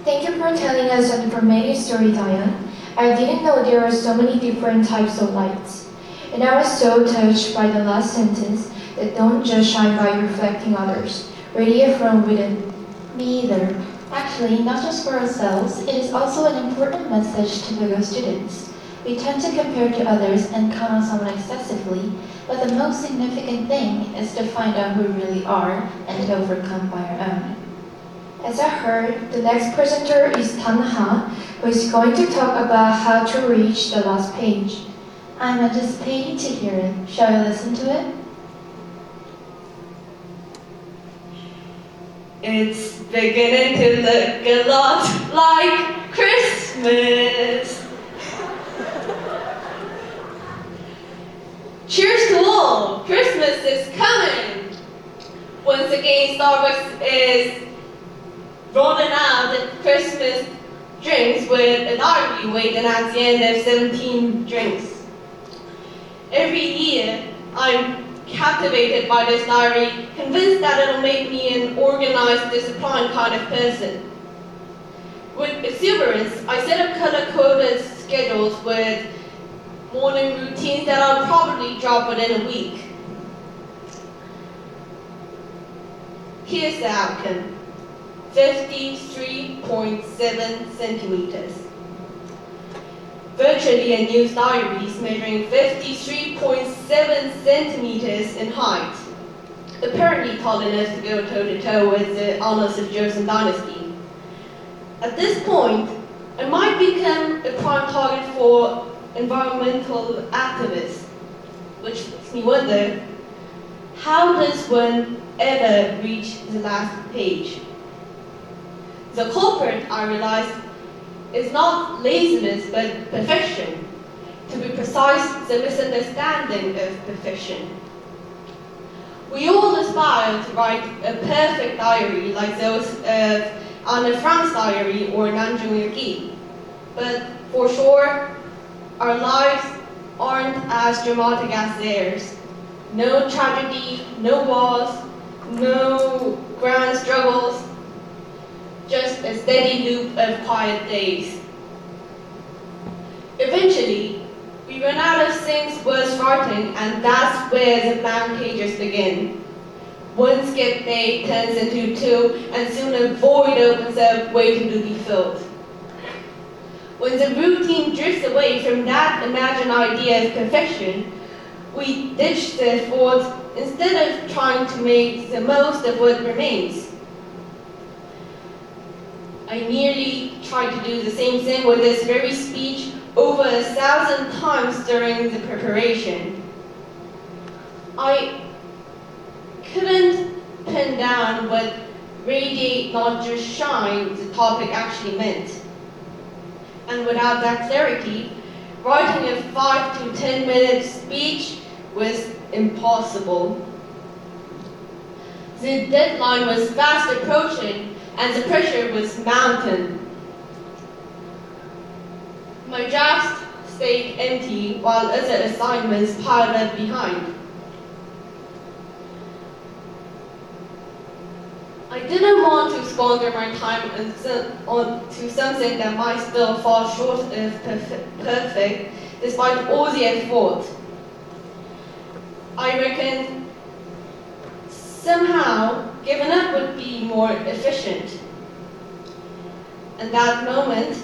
Thank you for telling us an informative story, Danha. I didn't know there are so many different types of lights. And I was so touched by the last sentence that don't just shine by reflecting others, radiate from within. Me either. Actually, not just for ourselves, it is also an important message to fellow students. We tend to compare to others and count on someone excessively, but the most significant thing is to find out who we really are and to overcome by our own. As I heard, the next presenter is Danha, who is going to talk about how to reach the last page. I'm anticipating to hear it. Shall we listen to it? It's beginning to look a lot like Christmas. Cheers to all! Christmas is coming! Once again, Starbucks is rolling out the Christmas drinks with a diary waiting at the end of 17 drinks. Every year, I'm captivated by this diary, convinced that it'll make me an organized, disciplined kind of person. With exuberance, I set up color-coded schedules with morning routines that I'll probably drop within a week. Here's the outcome: 53.7 centimeters. Virtually a news diary measuring 53.7 centimeters in height. Apparently tall enough to go toe-to-toe with the honors of Joseon dynasty. At this point, I might become a prime target for environmental activists, which makes me wonder, how does one ever reach the last page? The culprit, I realized, is not laziness but perfection. To be precise, the misunderstanding of perfection. We all aspire to write a perfect diary like those of Anne Frank's diary or Namjoon Ilgi. But for sure, our lives aren't as dramatic as theirs. No tragedy, no wars, no grand struggles, just a steady loop of quiet days. Eventually, we run out of things worth writing, and that's where the blank pages begin. One skip day turns into two, and soon a void opens up waiting to be filled. When the routine drifts away from that imagined idea of perfection, we ditch the thought instead of trying to make the most of what remains. I nearly tried to do the same thing with this very speech over 1,000 times during the preparation. I couldn't pin down what radiate, not just shine, the topic actually meant. And without that clarity, writing a 5 to 10 minute speech was impossible. The deadline was fast approaching, and the pressure was mounting. My drafts stayed empty while other assignments piled up behind. I didn't want to squander my time onto something that might still fall short of perfect, despite all the effort. I reckoned somehow giving up would be more efficient. In that moment,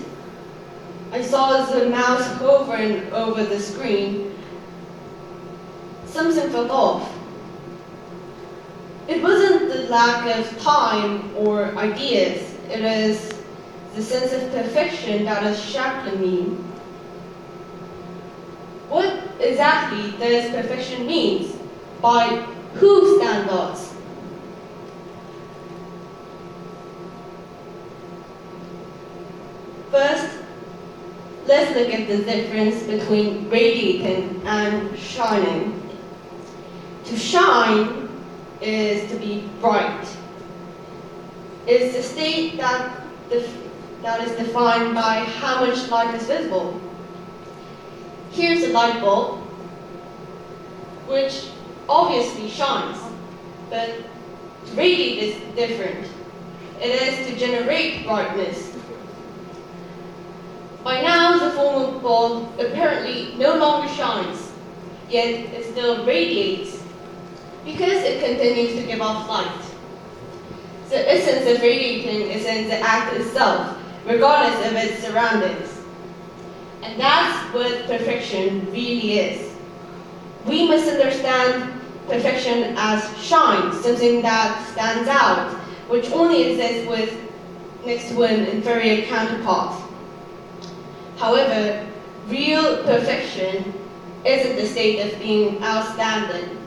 I saw the mouse hovering over the screen. Something felt off. It wasn't the lack of time or ideas, it was the sense of perfection that was shackling me. What exactly does perfection mean? By whose standards? First, let's look at the difference between radiating and shining. To shine is to be bright. It's a state that is defined by how much light is visible. Here's a light bulb, which obviously shines, but to radiate is different. It is to generate brightness. By now, the former bulb apparently no longer shines, yet it still radiates because it continues to give off light. The essence of radiating is in the act itself, regardless of its surroundings. And that's what perfection really is. We misunderstand perfection as shine, something that stands out, which only exists next to an inferior counterpart. However, real perfection isn't the state of being outstanding.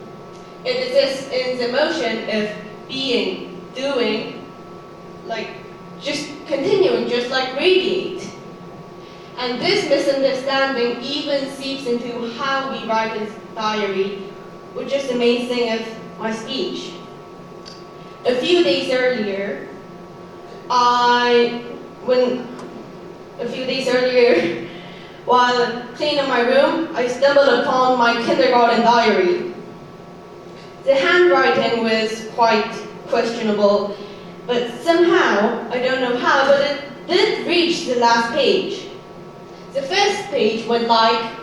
It exists in the motion of being, doing, like just continuing, just like radiate. And this misunderstanding even seeps into how we write a diary, which is the main thing of my speech. A few days earlier, while cleaning my room, I stumbled upon my kindergarten diary. The handwriting was quite questionable, but somehow, I don't know how, but it did reach the last page. The first page went like,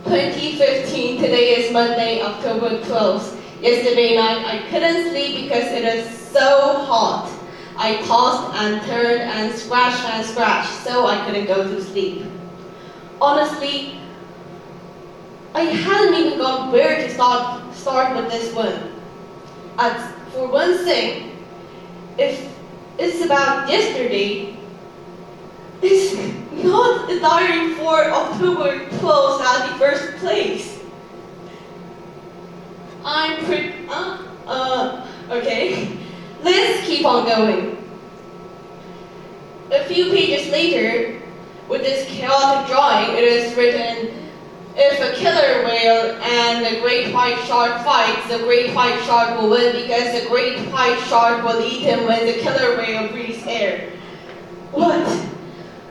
2015, today is Monday, October 12th. Yesterday night, I couldn't sleep because it is so hot. I tossed and turned and scratched, so I couldn't go to sleep. Honestly, I hadn't even got where to start with this one. For one thing, if it's about yesterday, it's not a diary for October 12th at the first place. Okay. Let's keep on going. A few pages later, with this chaotic drawing, it is written, if a killer whale and a great white shark fight, the great white shark will win because the great white shark will eat him when the killer whale breathes air. What?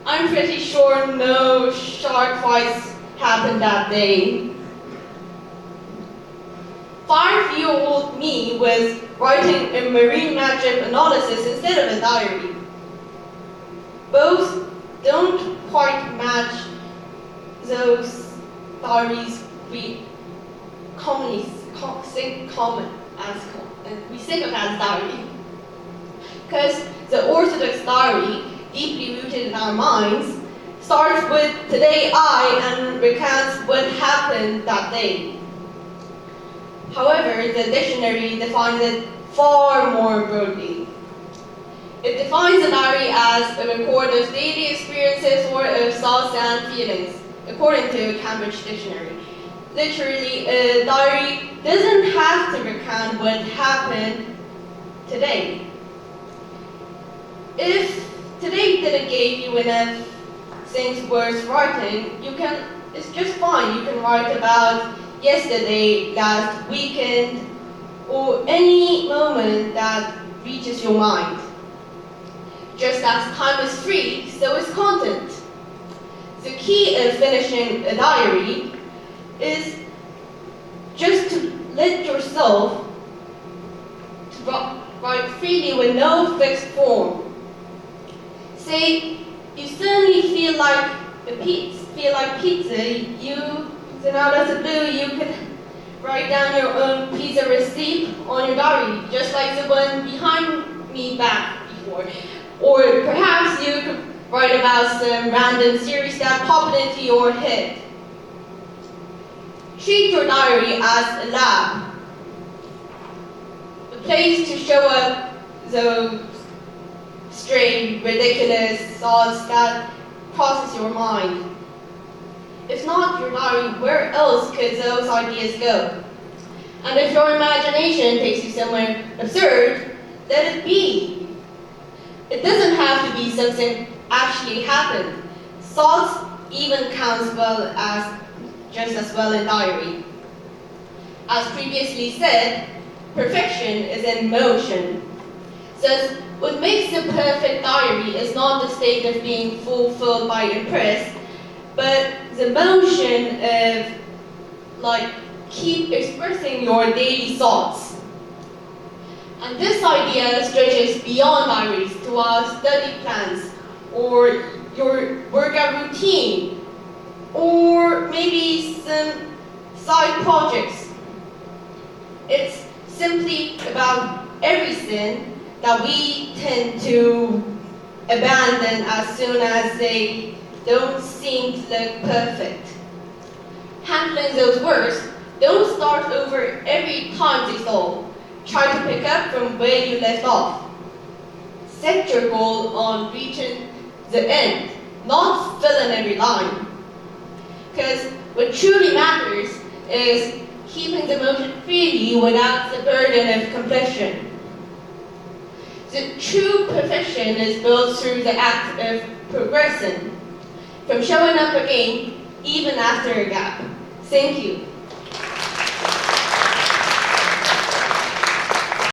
I'm pretty sure no shark fights happened that day. 5-year-old me was writing a marine magic analysis instead of a diary. Both don't quite match those diaries we commonly think of as diary. Because the Orthodox diary, deeply rooted in our minds, starts with today I and recounts what happened that day. However, the dictionary defines it far more broadly. It defines a diary as a record of daily experiences or of thoughts and feelings, according to a Cambridge dictionary. Literally, a diary doesn't have to recount what happened today. If today didn't give you enough things worth writing, it's just fine. You can write about yesterday, last weekend, or any moment that reaches your mind. Just as time is free, so is content. The key of finishing a diary is just to let yourself write freely with no fixed form. Say you suddenly feel like pizza, then out of the blue you could write down your own pizza receipt on your diary, just like the one behind me back before. Or perhaps you could write about some random series that popped into your head. Treat your diary as a lab, a place to show up those stray, ridiculous thoughts that crosses your mind. If not your diary, where else could those ideas go? And if your imagination takes you somewhere absurd, let it be. It doesn't have to be something actually happened. Thoughts even counts just as well in diary. As previously said, perfection is in motion. Thus, what makes a perfect diary is not the state of being fulfilled by impress, but the motion of keep expressing your daily thoughts. And this idea stretches beyond diaries to our study plans or your workout routine, or maybe some side projects. It's simply about every sin that we tend to abandon as soon as they don't seem to look perfect. Handling those words, don't start over every time they stall. Try to pick up from where you left off. Set your goal on reaching the end, not filling every line. Because what truly matters is keeping the motion freely without the burden of completion. The true perfection is built through the act of progressing, from showing up again even after a gap. Thank you.